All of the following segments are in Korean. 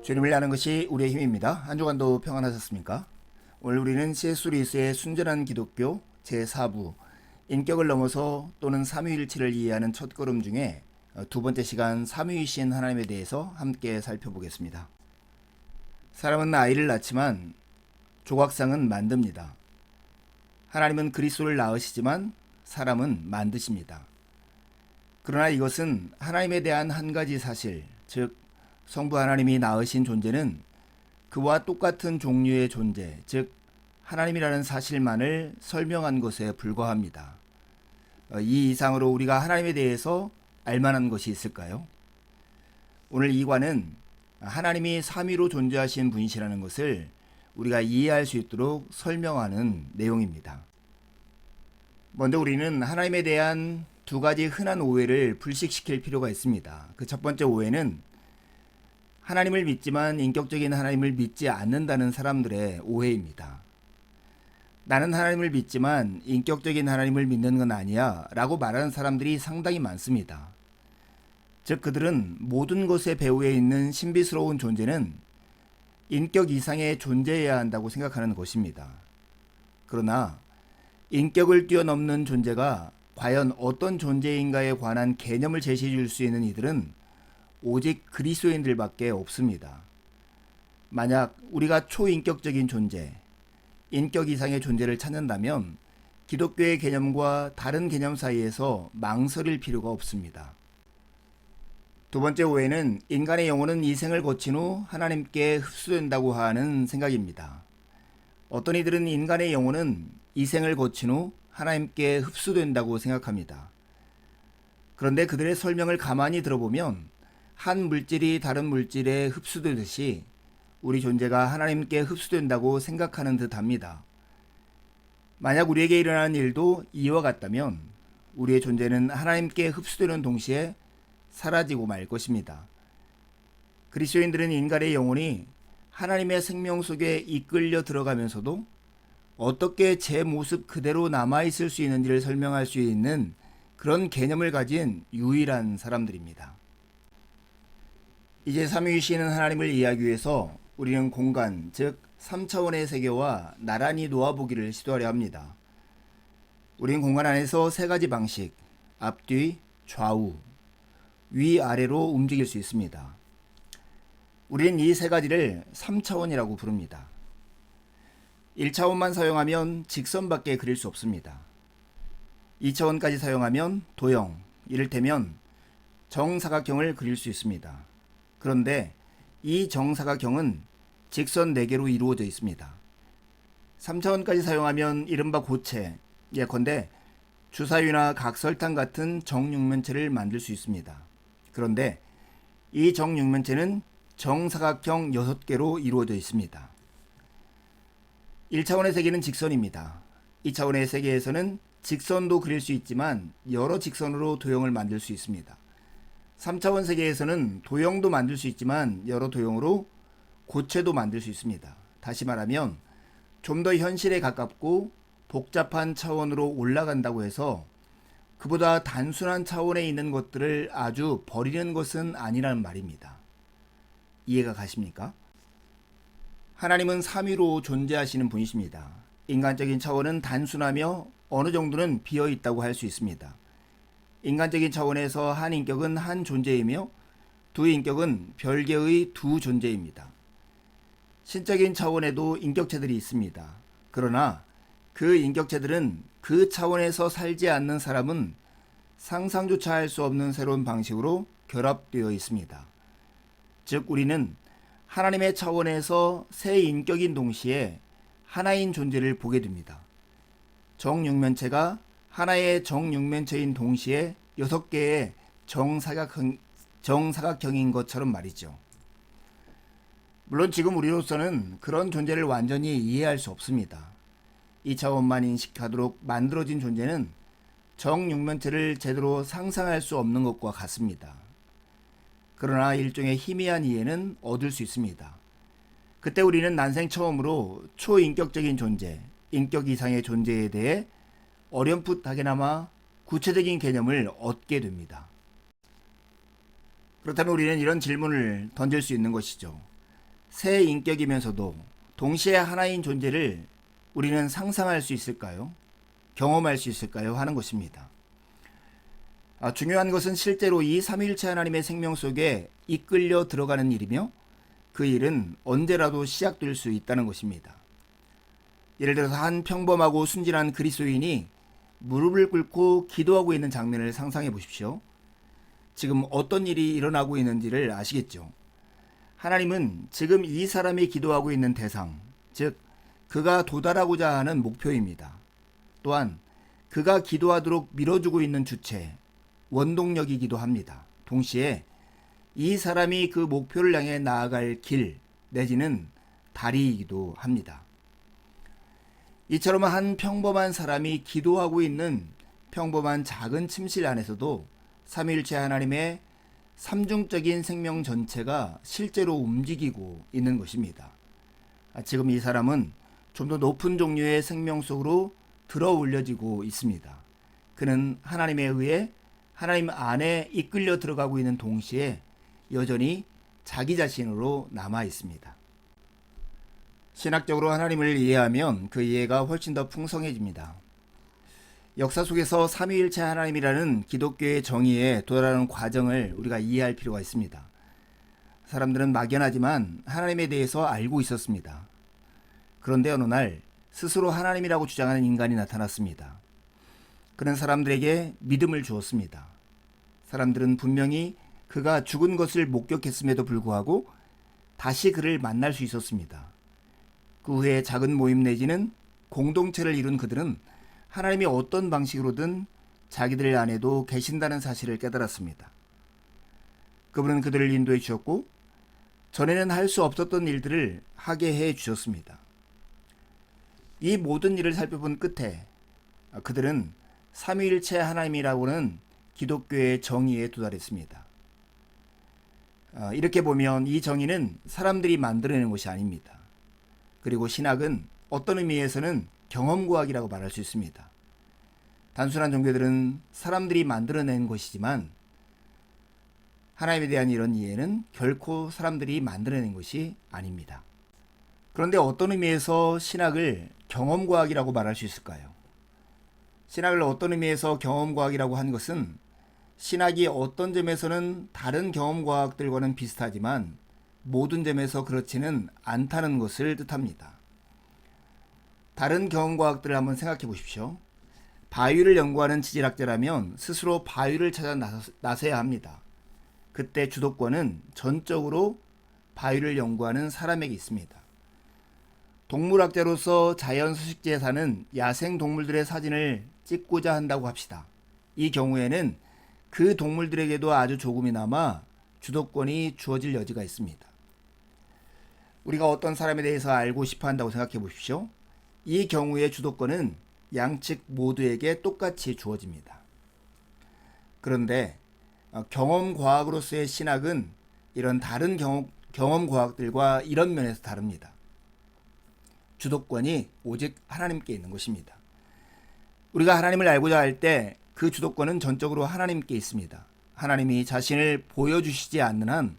주님을 아는 것이 우리의 힘입니다. 한 주간도 평안하셨습니까? 오늘 우리는 C.S. 루이스의 순전한 기독교 제4부 인격을 넘어서 또는 삼위일체를 이해하는 첫걸음 중에 두 번째 시간 삼위이신 하나님에 대해서 함께 살펴보겠습니다. 사람은 아이를 낳지만 조각상은 만듭니다. 하나님은 그리스도를 낳으시지만 사람은 만드십니다. 그러나 이것은 하나님에 대한 한 가지 사실, 즉 성부 하나님이 낳으신 존재는 그와 똑같은 종류의 존재, 즉 하나님이라는 사실만을 설명한 것에 불과합니다. 이 이상으로 우리가 하나님에 대해서 알만한 것이 있을까요? 오늘 이과는 하나님이 삼위로 존재하신 분이시라는 것을 우리가 이해할 수 있도록 설명하는 내용입니다. 먼저 우리는 하나님에 대한 두 가지 흔한 오해를 불식시킬 필요가 있습니다. 그 첫 번째 오해는 하나님을 믿지만 인격적인 하나님을 믿지 않는다는 사람들의 오해입니다. 나는 하나님을 믿지만 인격적인 하나님을 믿는 건 아니야 라고 말하는 사람들이 상당히 많습니다. 즉 그들은 모든 것의 배후에 있는 신비스러운 존재는 인격 이상의 존재해야 한다고 생각하는 것입니다. 그러나 인격을 뛰어넘는 존재가 과연 어떤 존재인가에 관한 개념을 제시해 줄 수 있는 이들은 오직 그리스도인들밖에 없습니다. 만약 우리가 초인격적인 존재, 인격 이상의 존재를 찾는다면 기독교의 개념과 다른 개념 사이에서 망설일 필요가 없습니다. 두 번째 오해는 인간의 영혼은 이생을 거친 후 하나님께 흡수된다고 하는 생각입니다. 어떤 이들은 인간의 영혼은 이생을 거친 후 하나님께 흡수된다고 생각합니다. 그런데 그들의 설명을 가만히 들어보면 한 물질이 다른 물질에 흡수되듯이 우리 존재가 하나님께 흡수된다고 생각하는 듯 합니다. 만약 우리에게 일어나는 일도 이와 같다면 우리의 존재는 하나님께 흡수되는 동시에 사라지고 말 것입니다. 그리스도인들은 인간의 영혼이 하나님의 생명 속에 이끌려 들어가면서도 어떻게 제 모습 그대로 남아있을 수 있는지를 설명할 수 있는 그런 개념을 가진 유일한 사람들입니다. 이제 삼위이신 하나님을 이해하기 위해서 우리는 공간, 즉 3차원의 세계와 나란히 놓아보기를 시도하려 합니다. 우리는 공간 안에서 세 가지 방식, 앞뒤, 좌우, 위아래로 움직일 수 있습니다. 우리는 이 세 가지를 3차원이라고 부릅니다. 1차원만 사용하면 직선밖에 그릴 수 없습니다. 2차원까지 사용하면 도형, 이를테면 정사각형을 그릴 수 있습니다. 그런데 이 정사각형은 직선 4개로 이루어져 있습니다. 3차원까지 사용하면 이른바 고체, 예컨대 주사위나 각설탕 같은 정육면체를 만들 수 있습니다. 그런데 이 정육면체는 정사각형 6개로 이루어져 있습니다. 1차원의 세계는 직선입니다. 2차원의 세계에서는 직선도 그릴 수 있지만 여러 직선으로 도형을 만들 수 있습니다. 3차원 세계에서는 도형도 만들 수 있지만 여러 도형으로 고체도 만들 수 있습니다. 다시 말하면 좀 더 현실에 가깝고 복잡한 차원으로 올라간다고 해서 그보다 단순한 차원에 있는 것들을 아주 버리는 것은 아니라는 말입니다. 이해가 가십니까? 하나님은 삼위로 존재하시는 분이십니다. 인간적인 차원은 단순하며 어느 정도는 비어 있다고 할 수 있습니다. 인간적인 차원에서 한 인격은 한 존재이며 두 인격은 별개의 두 존재입니다. 신적인 차원에도 인격체들이 있습니다. 그러나 그 인격체들은 그 차원에서 살지 않는 사람은 상상조차 할 수 없는 새로운 방식으로 결합되어 있습니다. 즉 우리는 하나님의 차원에서 새 인격인 동시에 하나인 존재를 보게 됩니다. 정육면체가 하나의 정육면체인 동시에 6개의 정사각형인 것처럼 말이죠. 물론 지금 우리로서는 그런 존재를 완전히 이해할 수 없습니다. 이 차원만 인식하도록 만들어진 존재는 정육면체를 제대로 상상할 수 없는 것과 같습니다. 그러나 일종의 희미한 이해는 얻을 수 있습니다. 그때 우리는 난생 처음으로 초인격적인 존재, 인격 이상의 존재에 대해 어렴풋하게나마 구체적인 개념을 얻게 됩니다. 그렇다면 우리는 이런 질문을 던질 수 있는 것이죠. 새 인격이면서도 동시에 하나인 존재를 우리는 상상할 수 있을까요? 경험할 수 있을까요? 하는 것입니다. 중요한 것은 실제로 이 삼위일체 하나님의 생명 속에 이끌려 들어가는 일이며 그 일은 언제라도 시작될 수 있다는 것입니다. 예를 들어서 한 평범하고 순진한 그리스도인이 무릎을 꿇고 기도하고 있는 장면을 상상해 보십시오. 지금 어떤 일이 일어나고 있는지를 아시겠죠? 하나님은 지금 이 사람이 기도하고 있는 대상, 즉 그가 도달하고자 하는 목표입니다. 또한 그가 기도하도록 밀어주고 있는 주체, 원동력이기도 합니다. 동시에 이 사람이 그 목표를 향해 나아갈 길 내지는 다리이기도 합니다. 이처럼 한 평범한 사람이 기도하고 있는 평범한 작은 침실 안에서도 삼위일체 하나님의 삼중적인 생명 전체가 실제로 움직이고 있는 것입니다. 지금 이 사람은 좀 더 높은 종류의 생명 속으로 들어 올려지고 있습니다. 그는 하나님에 의해 하나님 안에 이끌려 들어가고 있는 동시에 여전히 자기 자신으로 남아 있습니다. 신학적으로 하나님을 이해하면 그 이해가 훨씬 더 풍성해집니다. 역사 속에서 삼위일체 하나님이라는 기독교의 정의에 도달하는 과정을 우리가 이해할 필요가 있습니다. 사람들은 막연하지만 하나님에 대해서 알고 있었습니다. 그런데 어느 날 스스로 하나님이라고 주장하는 인간이 나타났습니다. 그는 사람들에게 믿음을 주었습니다. 사람들은 분명히 그가 죽은 것을 목격했음에도 불구하고 다시 그를 만날 수 있었습니다. 그 후에 작은 모임 내지는 공동체를 이룬 그들은 하나님이 어떤 방식으로든 자기들 안에도 계신다는 사실을 깨달았습니다. 그분은 그들을 인도해 주셨고 전에는 할 수 없었던 일들을 하게 해 주셨습니다. 이 모든 일을 살펴본 끝에 그들은 삼위일체 하나님이라고는 기독교의 정의에 도달했습니다. 이렇게 보면 이 정의는 사람들이 만들어내는 것이 아닙니다. 그리고 신학은 어떤 의미에서는 경험과학이라고 말할 수 있습니다. 단순한 종교들은 사람들이 만들어낸 것이지만 하나님에 대한 이런 이해는 결코 사람들이 만들어낸 것이 아닙니다. 그런데 어떤 의미에서 신학을 경험과학이라고 말할 수 있을까요? 신학을 어떤 의미에서 경험과학이라고 한 것은 신학이 어떤 점에서는 다른 경험과학들과는 비슷하지만 모든 점에서 그렇지는 않다는 것을 뜻합니다. 다른 경험과학들을 한번 생각해 보십시오. 바위를 연구하는 지질학자라면 스스로 바위를 찾아 나서야 합니다. 그때 주도권은 전적으로 바위를 연구하는 사람에게 있습니다. 동물학자로서 자연 서식지에 사는 야생 동물들의 사진을 찍고자 한다고 합시다. 이 경우에는 그 동물들에게도 아주 조금이나마 주도권이 주어질 여지가 있습니다. 우리가 어떤 사람에 대해서 알고 싶어 한다고 생각해 보십시오. 이 경우의 주도권은 양측 모두에게 똑같이 주어집니다. 그런데 경험과학으로서의 신학은 이런 다른 경험과학들과 이런 면에서 다릅니다. 주도권이 오직 하나님께 있는 것입니다. 우리가 하나님을 알고자 할 때 그 주도권은 전적으로 하나님께 있습니다. 하나님이 자신을 보여주시지 않는 한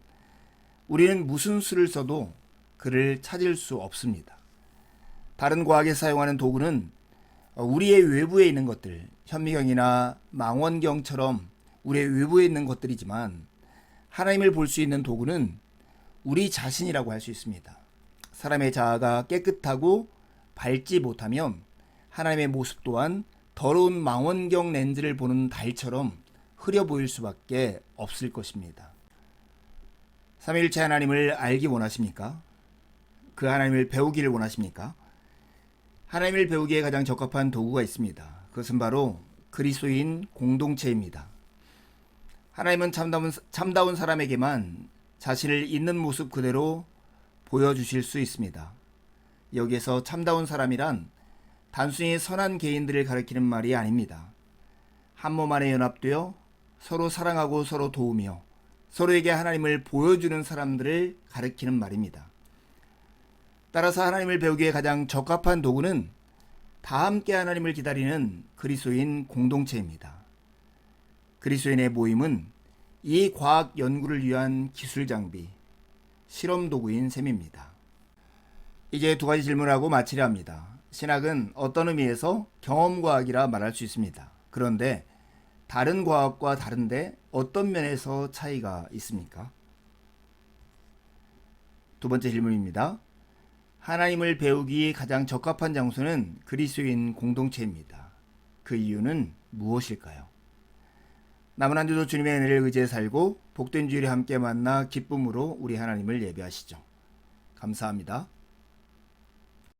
우리는 무슨 수를 써도 그를 찾을 수 없습니다. 다른 과학에 사용하는 도구는 우리의 외부에 있는 것들, 현미경이나 망원경처럼 우리의 외부에 있는 것들이지만 하나님을 볼 수 있는 도구는 우리 자신이라고 할 수 있습니다. 사람의 자아가 깨끗하고 밝지 못하면 하나님의 모습 또한 더러운 망원경 렌즈를 보는 달처럼 흐려 보일 수밖에 없을 것입니다. 삼위일체 하나님을 알기 원하십니까? 그 하나님을 배우기를 원하십니까? 하나님을 배우기에 가장 적합한 도구가 있습니다. 그것은 바로 그리스도인 공동체입니다. 하나님은 참다운 사람에게만 자신을 있는 모습 그대로 보여주실 수 있습니다. 여기에서 참다운 사람이란 단순히 선한 개인들을 가리키는 말이 아닙니다. 한 몸 안에 연합되어 서로 사랑하고 서로 도우며 서로에게 하나님을 보여주는 사람들을 가리키는 말입니다. 따라서 하나님을 배우기에 가장 적합한 도구는 다 함께 하나님을 기다리는 그리스도인 공동체입니다. 그리스도인의 모임은 이 과학 연구를 위한 기술 장비, 실험 도구인 셈입니다. 이제 두 가지 질문하고 마치려 합니다. 신학은 어떤 의미에서 경험과학이라 말할 수 있습니다. 그런데 다른 과학과 다른데 어떤 면에서 차이가 있습니까? 두 번째 질문입니다. 하나님을 배우기 가장 적합한 장소는 그리스도인 공동체입니다. 그 이유는 무엇일까요? 남은 한 주도 주님의 은혜를 의지해 살고 복된 주일에 함께 만나 기쁨으로 우리 하나님을 예배하시죠. 감사합니다.